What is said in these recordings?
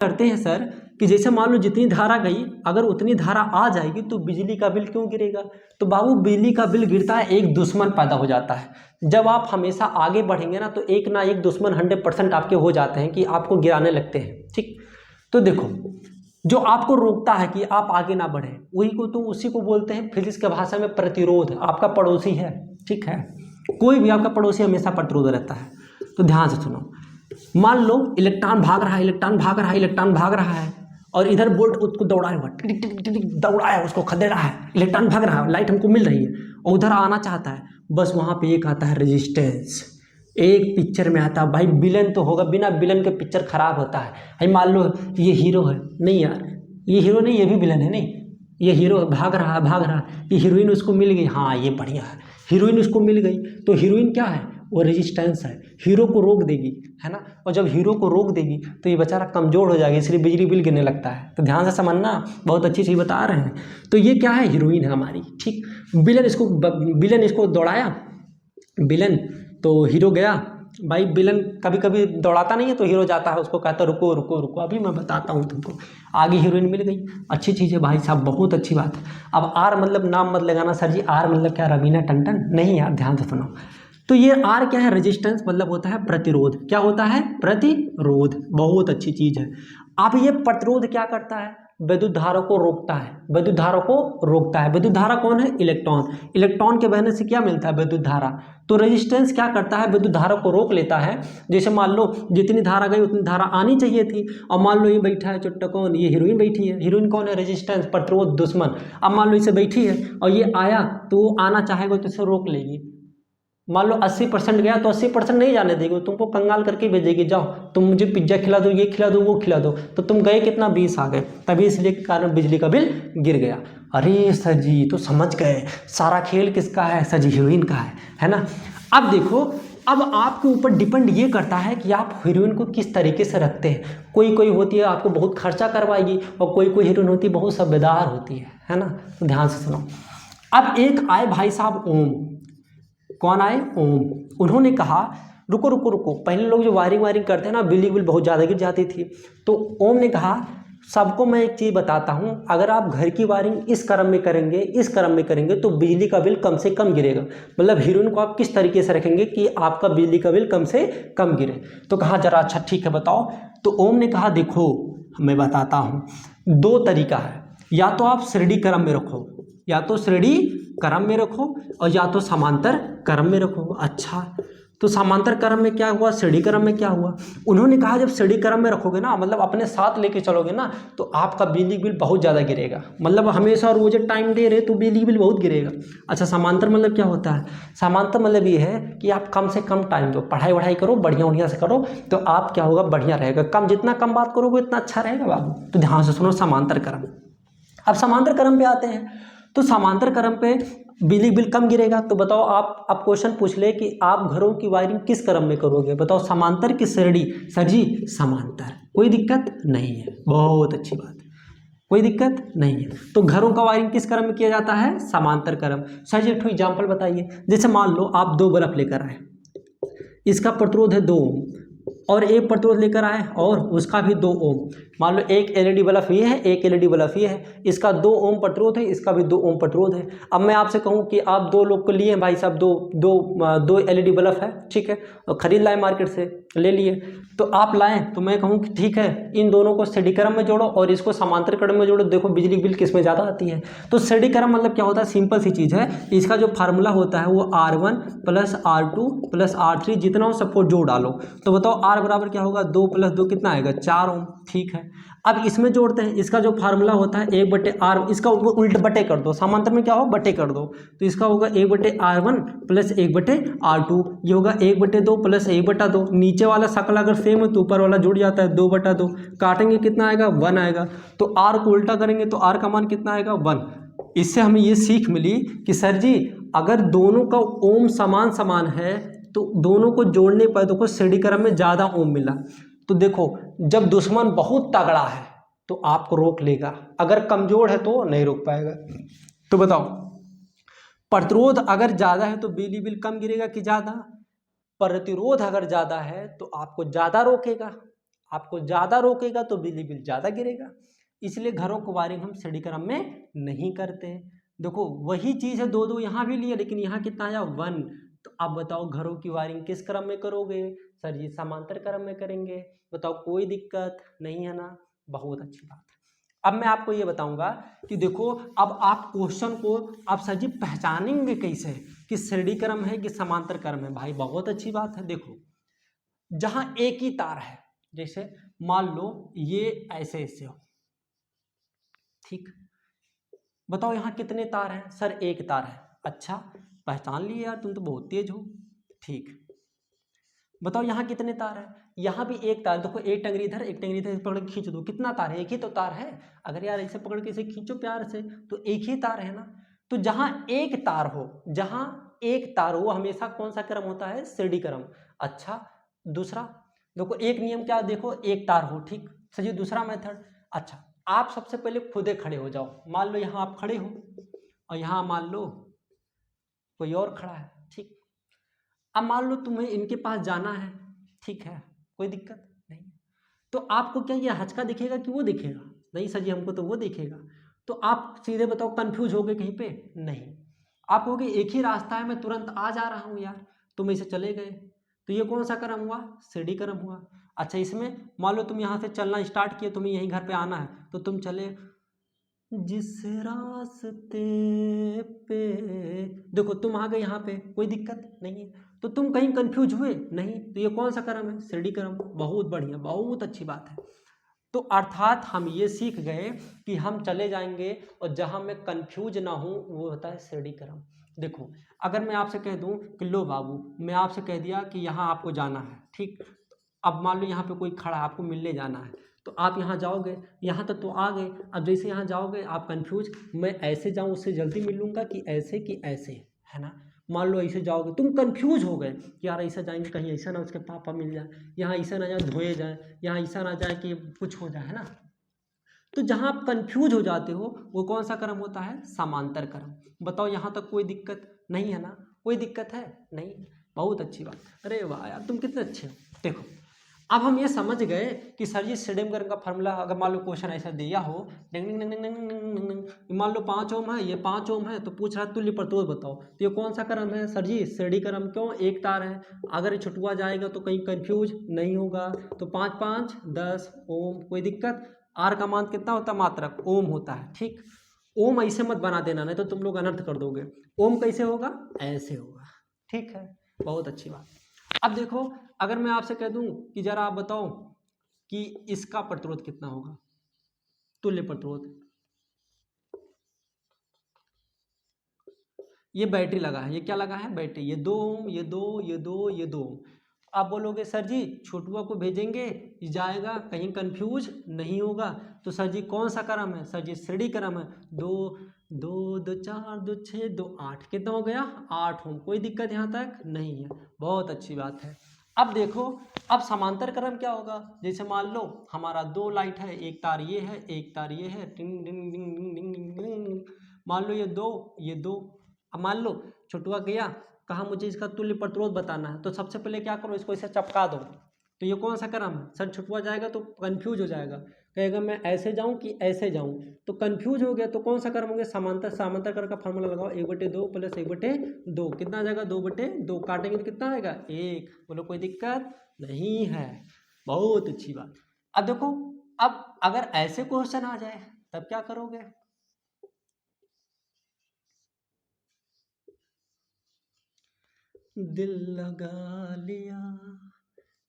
करते हैं सर कि जैसे मान लो जितनी धारा गई अगर उतनी धारा आ जाएगी तो बिजली का बिल क्यों गिरेगा। तो बाबू बिजली का बिल गिरता है, एक दुश्मन पैदा हो जाता है। जब आप हमेशा आगे बढ़ेंगे ना तो एक ना एक दुश्मन 100% आपके हो जाते हैं कि आपको गिराने लगते हैं। ठीक, तो देखो जो आपको रोकता है कि आप आगे ना बढ़े वही को तो उसी को बोलते हैं फिजिक्स के भाषा में प्रतिरोध। आपका पड़ोसी है, ठीक है, कोई भी आपका पड़ोसी हमेशा प्रतिरोध रहता है। तो ध्यान से सुनो, मान लो इलेक्ट्रॉन भाग रहा है, इलेक्ट्रॉन भाग रहा है, इलेक्ट्रॉन भाग रहा है और इधर बोल्ट उसको दौड़ाया हुआ, टिक टिक टिक टिक दौड़ाया, उसको खदेड़ा है, इलेक्ट्रॉन भाग रहा है, लाइट हमको मिल रही है और उधर आना चाहता है, बस वहाँ पे एक आता है रेजिस्टेंस। एक पिक्चर में आता है भाई, विलन तो होगा, बिना विलन के पिक्चर खराब होता है। भाई मान लो ये हीरो है, नहीं यार ये हीरो नहीं, ये भी विलन है, नहीं ये हीरो भाग रहा है, भाग रहा है, ये हीरोइन उसको मिल गई, हाँ ये बढ़िया है, हीरोइन उसको मिल गई। तो हीरोइन क्या है, वो रेजिस्टेंस है, हीरो को रोक देगी, है ना। और जब हीरो को रोक देगी तो ये बेचारा कमजोर हो जाएगा, इसलिए बिजली बिल गिरने लगता है। तो ध्यान से समझना, बहुत अच्छी चीज़ बता रहे हैं। तो ये क्या है, हीरोइन है हमारी, ठीक। विलन इसको दौड़ाया, विलन तो हीरो गया। भाई विलन कभी कभी दौड़ाता नहीं है तो हीरो जाता है, उसको कहता है रुको रुको रुको अभी मैं बताता हूँ तुमको। आगे हीरोइन मिल गई, अच्छी चीज़ है भाई साहब, बहुत अच्छी बात है। अब आर मतलब नाम मत लगाना सर जी, आर मतलब क्या रवीना टंडन, नहीं यार ध्यान से सुनो। तो ये आर क्या है, रेजिस्टेंस मतलब होता है प्रतिरोध। क्या होता है, प्रतिरोध, बहुत अच्छी चीज़ है। अब ये प्रतिरोध क्या करता है, विद्युत धारा को रोकता है, विद्युत धारा को रोकता है। विद्युत धारा कौन है, इलेक्ट्रॉन, इलेक्ट्रॉन के बहने से क्या मिलता है, विद्युत धारा। तो रेजिस्टेंस क्या करता है, विद्युत धारा को रोक लेता है। जैसे मान लो जितनी धारा गई उतनी धारा आनी चाहिए थी, और मान लो ये बैठा है चुट्टा कौन, ये हीरोइन बैठी है, हीरोइन कौन है, रेजिस्टेंस, प्रतिरोध, दुश्मन। अब मान लो इसे बैठी है और ये आया तो वो आना चाहेगा तो इसे रोक लेगी। मान लो 80% गया तो 80% नहीं जाने देगी, तुमको कंगाल करके भेजेगी, जाओ तुम मुझे पिज्जा खिला दो, ये खिला दो, वो खिला दो। तो तुम गए कितना, 20 आ गए, तभी इसलिए के कारण बिजली का बिल गिर गया। अरे सर जी तो समझ गए, सारा खेल किसका है, सर जी हीरोइन का है ना। अब देखो, अब आपके ऊपर डिपेंड ये करता है कि आप हीरोइन को किस तरीके से रखते हैं। कोई कोई होती है आपको बहुत खर्चा करवाएगी, और कोई कोई हीरोइन होती है बहुत समझदार होती है ना। तो ध्यान से सुनो। अब एक आए भाई साहब ओम, कौन आए, ओम। उन्होंने कहा रुको रुको रुको, पहले लोग जो वायरिंग करते हैं ना बिजली बिल बहुत ज़्यादा गिर जाती थी। तो ओम ने कहा सबको मैं एक चीज़ बताता हूँ, अगर आप घर की वायरिंग इस क्रम में करेंगे, इस क्रम में करेंगे तो बिजली का बिल कम से कम गिरेगा। मतलब हीरोइन को आप किस तरीके से रखेंगे कि आपका बिजली का बिल कम से कम गिरे। तो कहा जरा अच्छा ठीक है बताओ। तो ओम ने कहा देखो मैं बताता हूँ, दो तरीका है, या तो आप श्रेणी क्रम में रखो, या तो श्रेणी क्रम में रखो, और या तो समांतर क्रम में रखो। अच्छा तो समांतर क्रम में क्या हुआ, श्रेणी क्रम में क्या हुआ। उन्होंने कहा जब श्रेणी क्रम में रखोगे ना, मतलब अपने साथ लेके चलोगे ना, तो आपका बिजली बिल बहुत ज़्यादा गिरेगा। मतलब हमेशा रोज टाइम दे रहे तो बिजली बिल बहुत गिरेगा। अच्छा समांतर मतलब क्या होता है, समांतर मतलब ये है कि आप कम से कम टाइम दो, पढ़ाई वढ़ाई करो, बढ़िया बढ़िया से करो, तो आप क्या होगा, बढ़िया रहेगा। कम जितना कम बात करोगे उतना अच्छा रहेगा बाबू। तो ध्यान से सुनो, समांतर क्रम। अब समांतर क्रम पे आते हैं, तो समांतर क्रम पे बिजली बिल कम गिरेगा। तो बताओ आप, अब क्वेश्चन पूछ ले कि आप घरों की वायरिंग किस क्रम में करोगे, बताओ समांतर की श्रेणी। सर जी समांतर, कोई दिक्कत नहीं है, बहुत अच्छी बात है, कोई दिक्कत नहीं है। तो घरों का वायरिंग किस क्रम में किया जाता है, समांतर क्रम। सर जी एक एग्जाम्पल बताइए, जैसे मान लो आप 2 बल्ब लेकर आए, इसका प्रतिरोध है 2 ओम, और एक प्रतिरोध लेकर आए और उसका भी 2 ओम। मान लो एक एलईडी बल्ब ये है, एक एलईडी बल्ब ये है, इसका 2 ओम प्रतिरोध है, इसका भी 2 ओम प्रतिरोध है। अब मैं आपसे कहूँ कि आप 2 लोग को लिए हैं भाई साहब, दो एलईडी बल्ब है, ठीक है, और खरीद लाए मार्केट से, ले लिए। तो आप लाएं तो मैं कहूँ कि ठीक है इन दोनों को श्रेणी क्रम में जोड़ो और इसको समांतर क्रम में जोड़ो, देखो बिजली बिल किस में ज़्यादा आती है। तो श्रेणी क्रम मतलब क्या होता है, सिंपल सी चीज़ है, इसका जो फार्मूला होता है वो R1 + R2 + R3 जितना हो सबको जोड़ डालो। तो बताओ R बराबर क्या होगा, 2 + 2 कितना आएगा, 4 ओम, ठीक है। अब इसमें जोड़ते हैं, इसका जो फार्मूला होता है 1/R, इसका उल्ट बटे कर दो, समांतर में क्या हो, बटे कर दो। तो इसका होगा 1/R1 + 1/R2, ये होगा 1/2 + 1/2। नीचे वाला शकल अगर सेम है तो ऊपर वाला जुड़ जाता है, 2/2 काटेंगे कितना आएगा, 1 आएगा। तो R को उल्टा करेंगे तो R का मान कितना आएगा, 1। इससे हमें ये सीख मिली कि सर जी अगर दोनों का ओम समान समान है तो दोनों को जोड़ने पर देखो श्रेणी क्रम में ज़्यादा ओम मिला। तो देखो जब दुश्मन बहुत तगड़ा है तो आपको रोक लेगा, अगर कमजोर है तो नहीं रोक पाएगा। तो बताओ प्रतिरोध अगर ज़्यादा है तो बिजली बिल कम गिरेगा कि ज़्यादा, प्रतिरोध अगर ज़्यादा है तो आपको ज़्यादा रोकेगा। आपको ज़्यादा रोकेगा तो बिजली बिल ज़्यादा गिरेगा। इसलिए घरों को वायरिंग हम श्रेणी क्रम में नहीं करते। देखो वही चीज़ है, दो दो यहाँ भी लिए, लेकिन यहाँ कितना आया 1। तो आप बताओ घरों की वायरिंग किस क्रम में करोगे? सर जी समांतर क्रम में करेंगे। बताओ कोई दिक्कत नहीं है ना? बहुत अच्छी बात है। अब मैं आपको ये बताऊंगा कि देखो अब आप क्वेश्चन को आप सर जी पहचानेंगे कैसे कि श्रेणी क्रम है कि समांतर क्रम है। भाई बहुत अच्छी बात है। देखो जहां एक ही तार है, जैसे मान लो ये ऐसे ऐसे हो, ठीक, बताओ यहाँ कितने तार हैं? सर एक तार है। अच्छा पहचान लिए यार, तुम तो बहुत तेज हो। ठीक, बताओ यहाँ कितने तार हैं? यहाँ भी एक तार। देखो एक टंगरी इधर एक टंगरी इधर, पकड़ के खींच दो, कितना तार है? एक ही तो तार है। अगर यार ऐसे पकड़ के इसे खींचो प्यार से तो एक ही तार है ना। तो जहां एक तार हो, जहां एक तार हो हमेशा कौन सा क्रम होता है? श्रेणी क्रम। अच्छा दूसरा देखो एक नियम क्या, देखो एक तार हो, ठीक सही। दूसरा मेथड, अच्छा आप सबसे पहले खुदे खड़े हो जाओ। मान लो यहाँ आप खड़े हो और यहाँ मान लो कोई और खड़ा है, ठीक। अब मान लो तुम्हें इनके पास जाना है, ठीक है, कोई दिक्कत नहीं। तो आपको क्या ये हचका दिखेगा कि वो दिखेगा? नहीं सर जी हमको तो वो दिखेगा। तो आप सीधे बताओ कंफ्यूज हो गए कहीं पे? नहीं, आप कहोगे एक ही रास्ता है, मैं तुरंत आ जा रहा हूँ यार, तुम इसे चले गए। तो ये कौन सा क्रम हुआ? श्रेणी क्रम हुआ। अच्छा इसमें मान लो तुम यहाँ से चलना स्टार्ट किए, तुम्हें यहीं घर पे आना है, तो तुम चले जिस रास्ते पे, देखो तुम आ गए यहाँ पे, कोई दिक्कत नहीं है। तो तुम कहीं कंफ्यूज हुए नहीं, तो ये कौन सा क्रम है? श्रेणी क्रम। बहुत बढ़िया, बहुत अच्छी बात है। तो अर्थात हम ये सीख गए कि हम चले जाएंगे और जहां मैं कंफ्यूज ना हूं वो होता है श्रेणी क्रम। देखो अगर मैं आपसे कह दूं कि लो बाबू, मैं आपसे कह दिया कि यहाँ आपको जाना है, ठीक। अब मान लो यहाँ पे कोई खड़ा है, आपको मिलने जाना है, तो आप यहाँ जाओगे, यहाँ तक तो आ गए। अब जैसे यहाँ जाओगे आप कंफ्यूज, मैं ऐसे जाऊँ उससे जल्दी मिल लूँगा कि ऐसे, है ना। मान लो ऐसे जाओगे, तुम कंफ्यूज हो गए कि यार ऐसा जाएंगे, कहीं ऐसा ना उसके पापा मिल जाए, यहाँ ऐसा ना जाए धोए जाए, यहाँ ऐसा ना जाए कि कुछ हो जाए, है ना। तो जहाँ आप कंफ्यूज हो जाते हो वो कौन सा क्रम होता है? समांतर क्रम। बताओ यहाँ तक कोई दिक्कत नहीं है ना? कोई दिक्कत है नहीं? बहुत अच्छी बात। अरे वाह यार तुम कितने अच्छे हो। देखो अब हम ये समझ गए कि सर जी श्रेणी क्रम का फॉर्मूला, अगर मान लो क्वेश्चन ऐसा दिया हो, डिंग डिंग डिंग डिंग डिंग डिंग डिंग डिंग, मान लो 5 ओम है, ये 5 ओम है, तो पूछ रहा है तुल्य प्रतिरोध बताओ, तो ये कौन सा क्रम है? सर जी श्रेणी क्रम। क्यों? एक तार है, अगर ये छुटवा जाएगा तो कहीं कंफ्यूज नहीं होगा। तो 5 5 10 ओम, कोई दिक्कत। आर का मान कितना होता है? मात्रक ओम होता है, ठीक। ओम ऐसे मत बना देना, नहीं तो तुम लोग अनर्थ कर दोगे। ओम कैसे होगा? ऐसे होगा, ठीक है। बहुत अच्छी बात। अब देखो अगर मैं आपसे कह दूं कि जरा आप बताओ कि इसका प्रतिरोध कितना होगा, तुल्य प्रतिरोध। ये बैटरी लगा है, ये क्या लगा है? बैटरी। ये 2 ओम, ये 2, ये 2, ये 2 ओम। आप बोलोगे सर जी छोटुआ को भेजेंगे, ये जाएगा, कहीं कंफ्यूज नहीं होगा। तो सर जी कौन सा क्रम है? सर जी श्रेणी क्रम है। 2 2 2 4 2 6 2 8, कितना हो गया? 8 ओम। कोई दिक्कत यहाँ तक नहीं है। बहुत अच्छी बात है। अब देखो अब समांतर क्रम क्या होगा? जैसे मान लो हमारा 2 लाइट है, एक तार ये है, एक तार ये है, टिंग डिंग डिंग डिंग डिंग डिंग डिंग। मान लो ये 2, ये 2। अब मान लो छोटुआ गया, कहा मुझे इसका तुल्य प्रतिरोध बताना है, तो सबसे पहले क्या करो, इसको इसे चपका दो। तो ये कौन सा क्रम है? सर छुटवा जाएगा तो कंफ्यूज हो जाएगा, कहेगा मैं ऐसे जाऊं कि ऐसे जाऊं, तो कंफ्यूज हो गया। तो कौन सा क्रम हो गया? समांतर। समांतर क्रम का फॉर्मूला लगाओ, 1/2 प्लस 1/2, कितना आ जाएगा? 2/2। काटेंगे तो कितना आएगा? 1। बोलो कोई दिक्कत नहीं है। बहुत अच्छी बात। अब देखो अब अगर ऐसे क्वेश्चन आ जाए तब क्या करोगे? दिल लगा लिया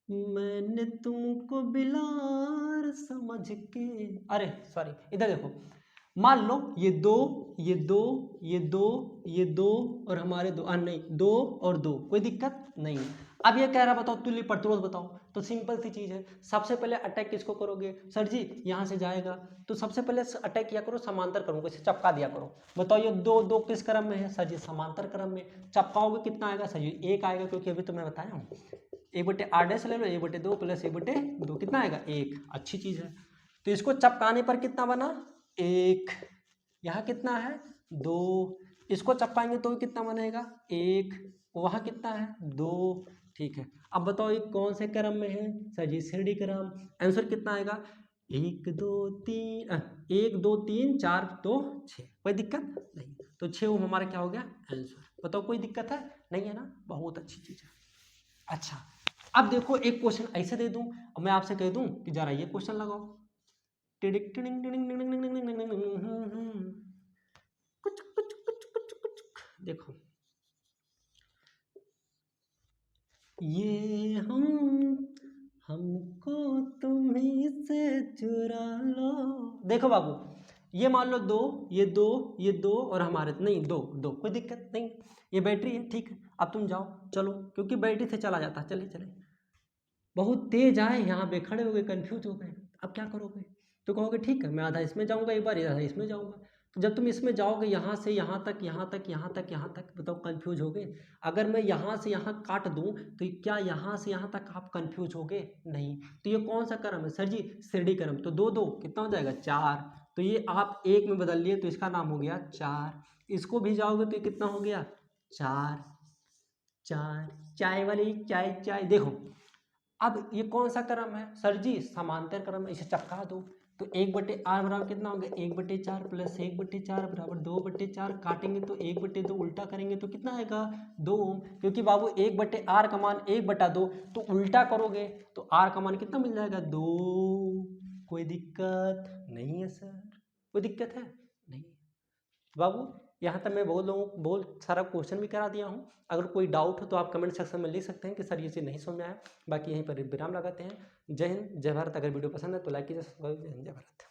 मैंने तुमको बिलार समझ के, अरे सॉरी, इधर देखो। मान लो ये 2, ये 2, ये 2, ये 2 और हमारे 2, नहीं 2 और 2, कोई दिक्कत नहीं। अब ये कह रहा बताओ तुल्य प्रतिरोध बताओ, तो सिंपल सी चीज है। सबसे पहले अटैक किसको करोगे? सर जी यहाँ से जाएगा, तो सबसे पहले अटैक किया करो समांतर क्रम को, इसे चपका दिया करो। बताओ ये 2 2 किस क्रम में है? सर जी समांतर क्रम में। चपकाओगे कितना आएगा? सर जी 1 आएगा, क्योंकि अभी तो मैं बताया हूँ 1/8 ले लो, 1/2 प्लस 1/2, कितना आएगा? 1। अच्छी चीज है। तो इसको चपकाने पर कितना बना? 1। यहाँ कितना है? 2। इसको चपकाएंगे तो कितना बनेगा? 1। वहाँ कितना है? 2। ठीक है। अब बताओ ये कौन से क्रम में है? सर जी श्रेणी क्रम। आंसर कितना आएगा? 1 2 3 1 2 3 4 2 6। कोई दिक्कत नहीं, तो 6 ओम हमारा क्या हो गया? आंसर। बताओ कोई दिक्कत है? नहीं है ना, बहुत अच्छी चीज़ है। अच्छा अब देखो एक क्वेश्चन ऐसे दे दूं और मैं आपसे कह दूं कि जरा ये क्वेश्चन लगाओ, टिडिक टिडिंग टिडिंग टिडिंग टिडिंग टिडिंग टिडिंग टिडिंग, कुछ कुछ कुछ कुछ कुछ। देखो ये हमको तुम्हीं से चुरा लो। देखो बाबू, ये मान लो दो, ये दो, ये दो और हमारे नहीं, दो दो, कोई दिक्कत नहीं। ये बैटरी है, ठीक है। अब तुम जाओ, चलो, क्योंकि बैटरी से चला जाता है। चलिए चले, बहुत तेज आए, यहाँ पे खड़े हो गए, कन्फ्यूज हो गए। अब क्या करोगे? तो कहोगे ठीक है मैं आधा इसमें जाऊँगा एक बार, आधा इसमें जाऊँगा। तो जब तुम इसमें जाओगे यहाँ से यहाँ तक, यहाँ तक, यहाँ तक, यहाँ तक, बताओ कन्फ्यूज हो गए? अगर मैं यहाँ से यहाँ काट दूँ तो क्या यहाँ से यहाँ तक आप कन्फ्यूज हो गए? नहीं। तो ये कौन सा क्रम है? सर जी श्रेणी क्रम। तो दो दो कितना हो जाएगा? 4। तो ये आप एक में बदल लिए तो इसका नाम हो गया 4। इसको भी जाओगे तो ये कितना हो गया? 4 4। चाय वाली चाय चाय। देखो अब ये कौन सा क्रम है? सर जी समांतर क्रम है, इसे चपका दो। तो 1/r बराबर कितना हो गया? 1/4 प्लस 1/4 बराबर 2/4। काटेंगे तो 1/2, उल्टा करेंगे तो कितना आएगा? 2 ओम। क्योंकि बाबू 1/r का मान 1/2, तो उल्टा करोगे तो r का मान कितना मिल जाएगा? 2। कोई दिक्कत नहीं है सर? कोई दिक्कत है? नहीं बाबू। यहाँ तक मैं बहुत लोगों को बहुत सारा क्वेश्चन भी करा दिया हूँ। अगर कोई डाउट हो तो आप कमेंट सेक्शन में लिख सकते हैं कि सर ये चीज़ नहीं समझ में आया। बाकी यहीं पर विराम लगाते हैं। जय हिंद, जय भारत। अगर वीडियो पसंद है तो लाइक कीजिए, सब्सक्राइब कीजिए। जय भारत।